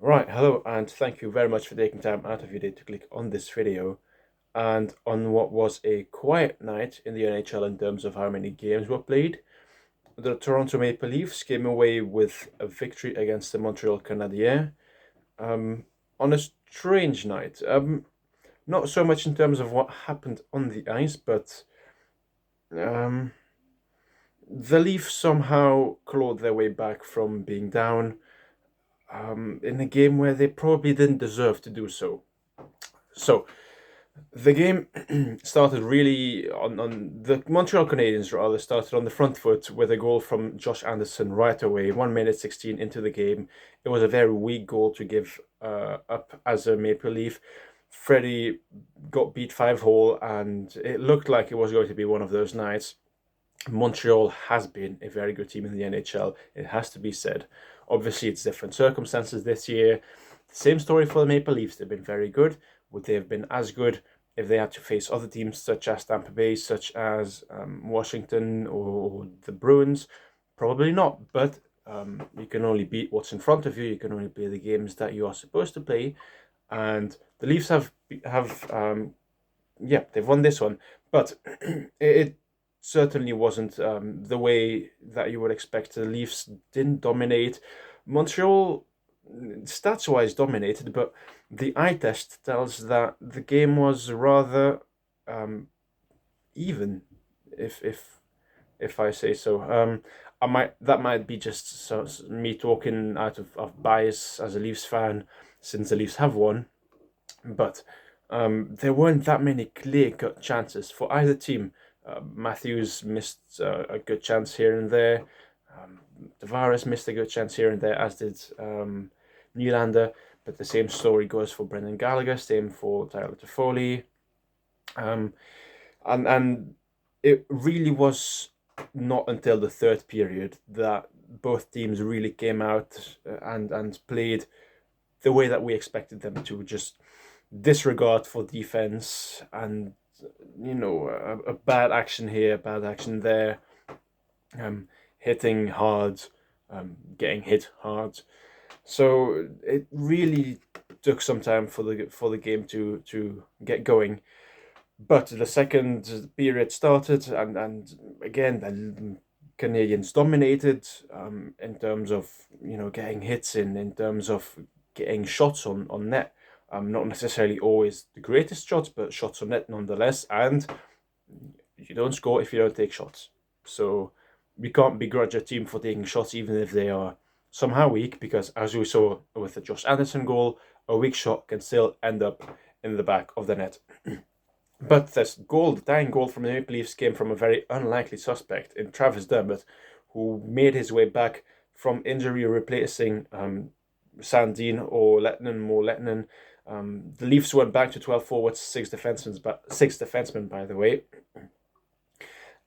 Right, hello, and thank you very much for taking time out of your day to click on this video and on what was a quiet night in the NHL in terms of how many games were played. The Toronto Maple Leafs came away with a victory against the Montreal Canadiens um, on a strange night. Not so much in terms of what happened on the ice, but um, the Leafs somehow clawed their way back from being down in a game where they probably didn't deserve to do so. So, the game started really on the Montreal Canadiens rather started on the front foot with a goal from Josh Anderson right away, 1 minute 16 into the game. It was a very weak goal to give up as a Maple Leaf. Freddie got beat 5-hole, and it looked like it was going to be one of those nights. Montreal has been a very good team in the NHL. It has to be said. Obviously, it's different circumstances this year. Same story for the Maple Leafs. They've been very good. Would they have been as good if they had to face other teams such as Tampa Bay, such as Washington or the Bruins? Probably not. But you can only beat what's in front of you. You can only play the games that you are supposed to play. And the Leafs have they've won this one, but it certainly wasn't the way that you would expect. The Leafs didn't dominate. Montreal, stats-wise, dominated, but the eye test tells that the game was rather um, even, if I say so. That might be just me talking out of bias as a Leafs fan, since the Leafs have won, but there weren't that many clear-cut chances for either team. Matthews missed a good chance here and there. Tavares missed a good chance here and there, as did Nylander. But the same story goes for Brendan Gallagher, same for Tyler Toffoli. Um, and it really was not until the third period that both teams really came out and played the way that we expected them to, just disregard for defense and a bad action here, bad action there, hitting hard, getting hit hard. So it really took some time for the game to get going. But the second period started, and again the Canadians dominated in terms of getting hits in terms of getting shots on net. Not necessarily always the greatest shots, but shots on net nonetheless. And you don't score if you don't take shots. So we can't begrudge a team for taking shots, even if they are somehow weak, because as we saw with the Josh Anderson goal, a weak shot can still end up in the back of the net. But this goal, the tying goal from the Maple Leafs, came from a very unlikely suspect in Travis Dermott, who made his way back from injury, replacing Sandin or Lettinen. The Leafs went back to 12 forwards, six defensemen, by the way.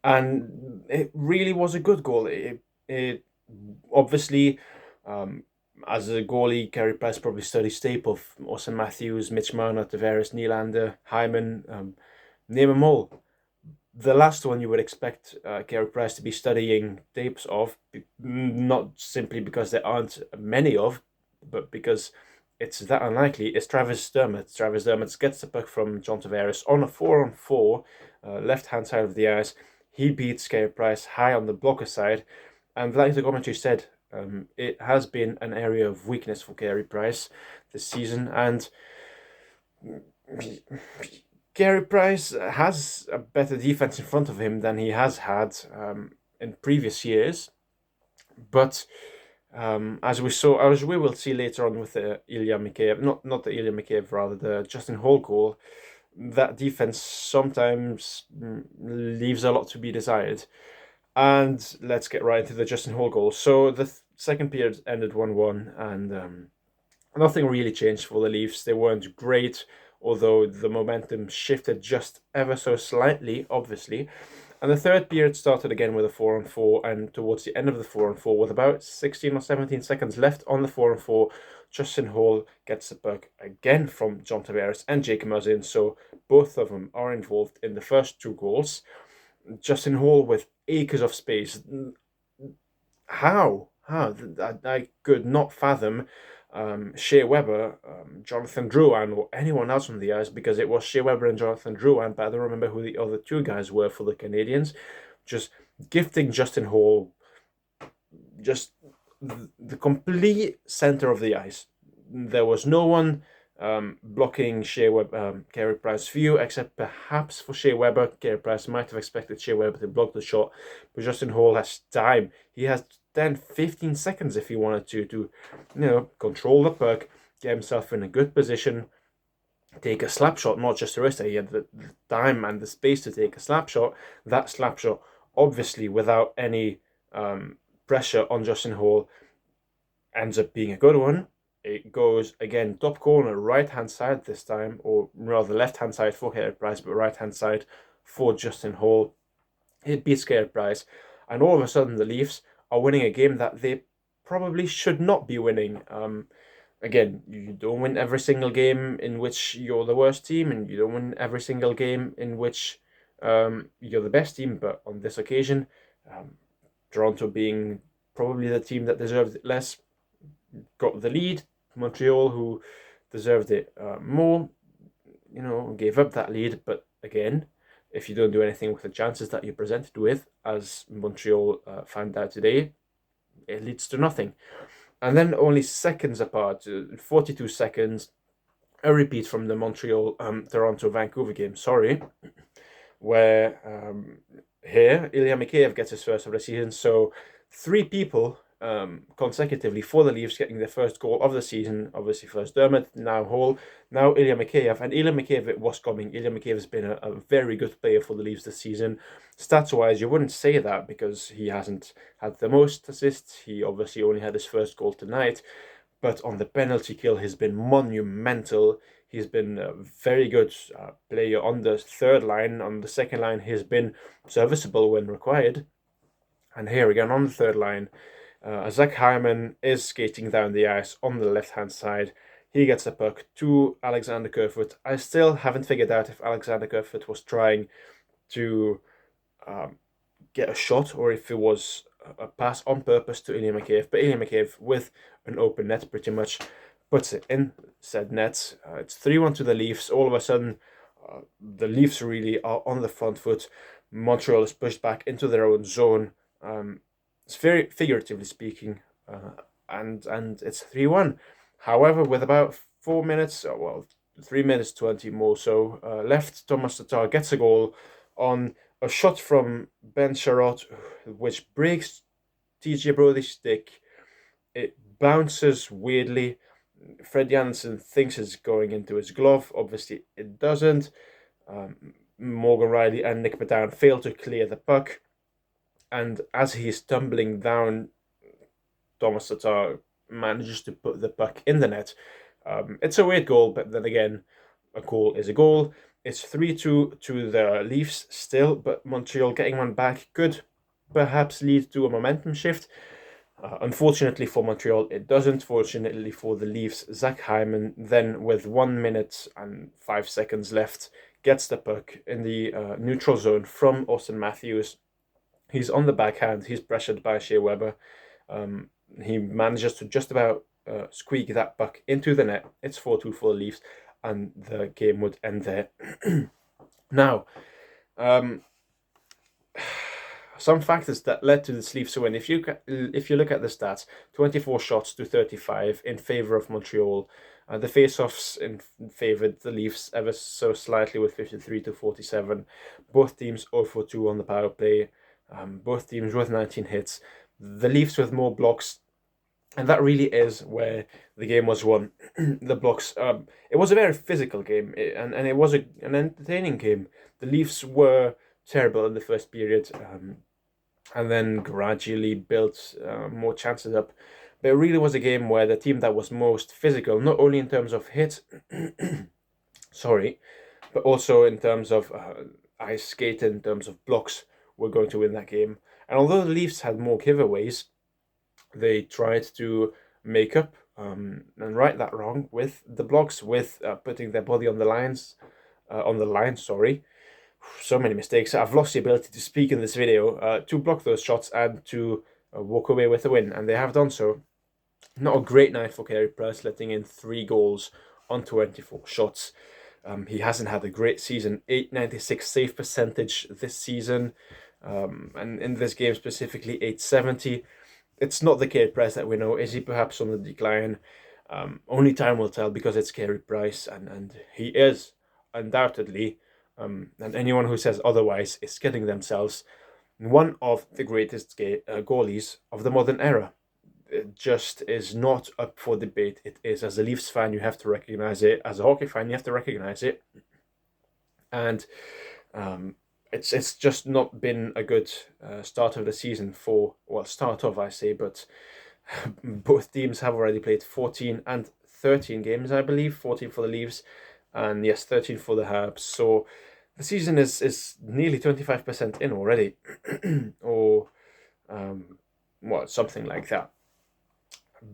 And it really was a good goal. It obviously, as a goalie, Carey Price probably studies tape of Austin Matthews, Mitch Marner, Tavares, Nylander, Hyman, name them all. The last one you would expect Carey Price to be studying tapes of, not simply because there aren't many of, but because it's that unlikely. It's Travis Dermott. Travis Dermott gets the puck from John Tavares on a 4-on-4, left-hand side of the ice. He beats Carey Price high on the blocker side, and like the commentary said, it has been an area of weakness for Carey Price this season, and Carey Price has a better defense in front of him than he has had in previous years. But as we will see later on with the Ilya Mikheyev, not the Ilya Mikheyev, rather the Justin Hall goal, that defense sometimes leaves a lot to be desired. And let's get right into the Justin Hall goal. So the second period ended 1-1, and nothing really changed for the Leafs. They weren't great, although the momentum shifted just ever so slightly, obviously. And the third period started again with a 4-on-4, and towards the end of the 4-on-4, with about 16 or 17 seconds left on the 4-on-4, Justin Hall gets the puck again from John Tavares and Jake Muzzin, so both of them are involved in the first two goals. Justin Hall with acres of space. How? I could not fathom Shea Weber, Jonathan Drouin, or anyone else on the ice, because it was Shea Weber and Jonathan Drouin, but I don't remember who the other two guys were for the Canadiens, just gifting Justin Hall just the complete center of the ice. There was no one blocking Shea Weber, Carey Price's view, except perhaps for Shea Weber. Carey Price might have expected Shea Weber to block the shot, but Justin Hall has time. He has 10, 15 seconds if he wanted to control the puck, get himself in a good position, take a slap shot, not just a wrist. He had the time and the space to take a slap shot. That slap shot, obviously, without any pressure on Justin Hall, ends up being a good one. It goes, again, top corner, right-hand side this time, or rather left-hand side for Carey Price, but right-hand side for Justin Hall. It beats Carey Price, and all of a sudden the Leafs are winning a game that they probably should not be winning. Again, you don't win every single game in which you're the worst team, and you don't win every single game in which you're the best team, but on this occasion, Toronto being probably the team that deserved it less, got the lead. Montreal, who deserved it more, gave up that lead. But again, if you don't do anything with the chances that you're presented with, as Montreal found out today, it leads to nothing. And then only seconds apart, 42 seconds, a repeat from the Montreal, Toronto, Vancouver game, where here Ilya Mikheyev gets his first of the season. So 3 people consecutively for the Leafs getting their first goal of the season. Obviously first Dermott, now Hall, now Ilya Mikheyev. And Ilya Mikheyev, it was coming. Ilya Mikheyev has been a very good player for the Leafs this season. Stats-wise, you wouldn't say that because he hasn't had the most assists. He obviously only had his first goal tonight. But on the penalty kill, he's been monumental. He's been a very good player on the third line. On the second line, he's been serviceable when required. And here again on the third line, Zach Hyman is skating down the ice on the left-hand side. He gets the puck to Alexander Kerfoot. I still haven't figured out if Alexander Kerfoot was trying to get a shot or if it was a pass on purpose to Ilya Mikheyev. But Ilya Mikheyev, with an open net, pretty much puts it in said net. It's 3-1 to the Leafs. All of a sudden, the Leafs really are on the front foot. Montreal is pushed back into their own zone. It's very figuratively speaking, and it's 3-1. However, with about 4 minutes, 3 minutes 20 more so left, Thomas Tatar gets a goal on a shot from Ben Sherratt, which breaks TJ Brodie's stick. It bounces weirdly. Fred Jansen thinks it's going into his glove. Obviously, it doesn't. Morgan Riley and Nick Badown fail to clear the puck. And as he's tumbling down, Thomas Tatar manages to put the puck in the net. It's a weird goal, but then again, a goal is a goal. It's 3-2 to the Leafs still, but Montreal getting one back could perhaps lead to a momentum shift. Unfortunately for Montreal, it doesn't. Fortunately for the Leafs, Zach Hyman then, with 1 minute and 5 seconds left, gets the puck in the neutral zone from Austin Matthews. He's on the backhand. He's pressured by Shea Weber. He manages to just about squeak that puck into the net. It's 4-2 for the Leafs, and the game would end there. Now, some factors that led to this Leafs win. If you look at the stats, 24 shots to 35 in favor of Montreal. The face-offs favoured the Leafs ever so slightly with 53-47. Both teams 0-for-2 on the power play. Both teams with 19 hits. The Leafs with more blocks. And that really is where the game was won. The blocks. It was a very physical game, and it was an entertaining game. The Leafs were terrible in the first period, and then gradually built more chances up. But it really was a game where the team that was most physical, not only in terms of hits, but also in terms of ice skate, in terms of blocks, were going to win that game. And although the Leafs had more giveaways, they tried to make up and right that wrong with the blocks, with putting their body on the lines, So many mistakes. I've lost the ability to speak in this video, to block those shots and to walk away with a win, and they have done so. Not a great night for Carey Price, letting in 3 goals on 24 shots. He hasn't had a great season. 896 save percentage this season, and in this game specifically 870. It's not the Carey Price that we know. Is he perhaps on the decline? Only time will tell, because it's Carey Price, and he is undoubtedly, and anyone who says otherwise is kidding themselves, one of the greatest goalies of the modern era. It just is not up for debate. It is. As a Leafs fan, you have to recognize it. As a hockey fan, you have to recognize it. And it's just not been a good start of the season for, well, start of, I say, but both teams have already played 14 and 13 games, I believe. 14 for the Leafs, and yes, 13 for the Habs. So the season is nearly 25% in already, or well, something like that.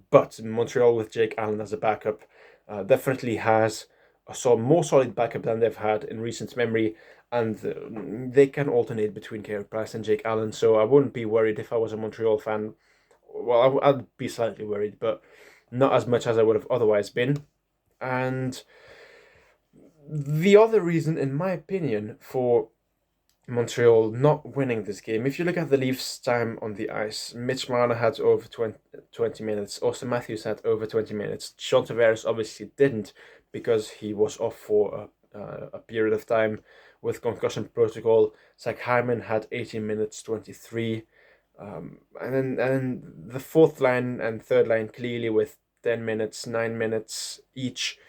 But Montreal with Jake Allen as a backup definitely has a more solid backup than they've had in recent memory, and they can alternate between Carey Price and Jake Allen. So I wouldn't be worried if I was a Montreal fan. Well, I'd be slightly worried, but not as much as I would have otherwise been. And the other reason, in my opinion, for Montreal not winning this game, if you look at the Leafs' time on the ice, Mitch Marner had over 20 minutes, Austin Matthews had over 20 minutes. Sean Tavares obviously didn't, because he was off for a period of time with concussion protocol. Zach Hyman had 18 minutes 23. And then the fourth line and third line clearly with 10 minutes, 9 minutes each,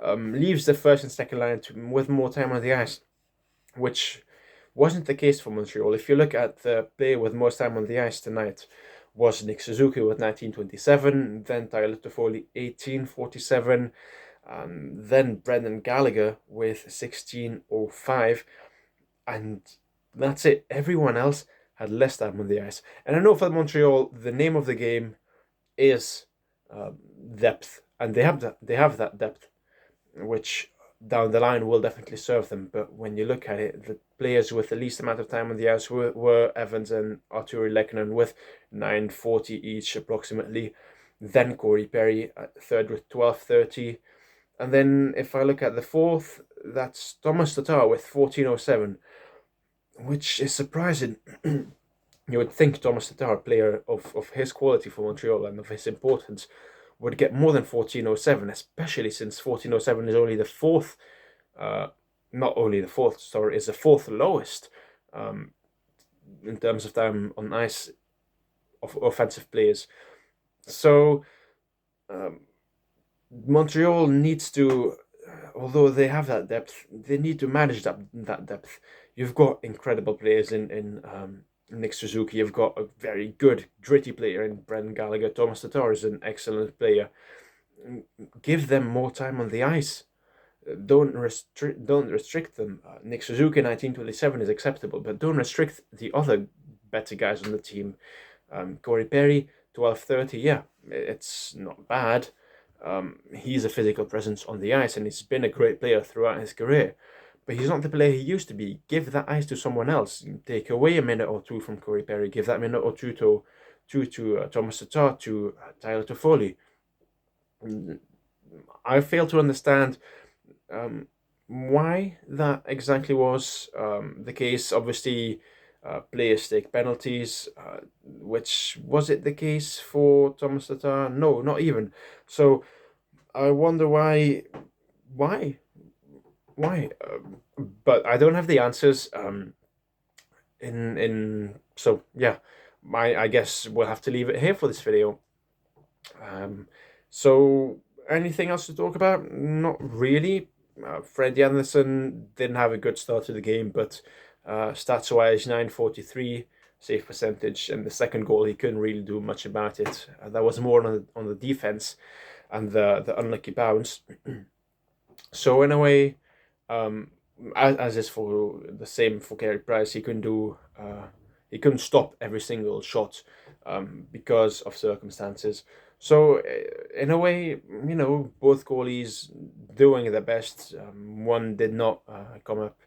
leaves the first and second line with more time on the ice, which wasn't the case for Montreal. If you look at the player with most time on the ice tonight, was Nick Suzuki with 19:27, then Tyler Toffoli 18:47, then Brendan Gallagher with 16:05, and that's it. Everyone else had less time on the ice. And I know for Montreal, the name of the game is depth, and they have that depth, which down the line will definitely serve them. But when you look at it, the players with the least amount of time on the ice were Evans and Arturi Lehkonen with 9:40 each approximately. Then Corey Perry at third with 12:30. And then if I look at the fourth, that's Thomas Tatar with 14:07, which is surprising. You would think Thomas Tatar, a player of his quality for Montreal and of his importance, would get more than 14:07, especially since 14:07 is only the fourth, not only the fourth, sorry, is the fourth lowest in terms of time on ice of offensive players. So Montreal needs to, although they have that depth, they need to manage that depth. You've got incredible players in Nick Suzuki. You've got a very good, gritty player in Brendan Gallagher. Thomas Tatar is an excellent player. Give them more time on the ice. Don't restrict them. Nick Suzuki 19:27 is acceptable, but don't restrict the other better guys on the team. Corey Perry 12:30. Yeah, it's not bad. He's a physical presence on the ice, and he's been a great player throughout his career. But he's not the player he used to be. Give that ice to someone else. Take away a minute or two from Corey Perry. Give that minute or two to Thomas Tatar, to Tyler Toffoli. I fail to understand why that exactly was the case. Obviously, players take penalties. Which was it the case for Thomas Tatar? No, not even. So I wonder why. But I don't have the answers. So yeah, I guess we'll have to leave it here for this video. So anything else to talk about? Not really. Freddie Anderson didn't have a good start to the game, but stats wise, 943 save percentage, and the second goal he couldn't really do much about it. That was more on the defense and the unlucky bounce. So in a way, as is for the same for Carey Price, he couldn't stop every single shot because of circumstances. So in a way, both goalies doing their best. One did not come up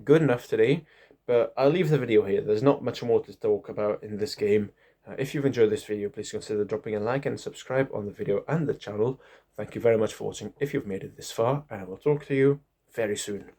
good enough today, but I'll leave the video here. There's not much more to talk about in this game. If you've enjoyed this video, please consider dropping a like and subscribe on the video and the channel. Thank you very much for watching if you've made it this far, and I will talk to you very soon.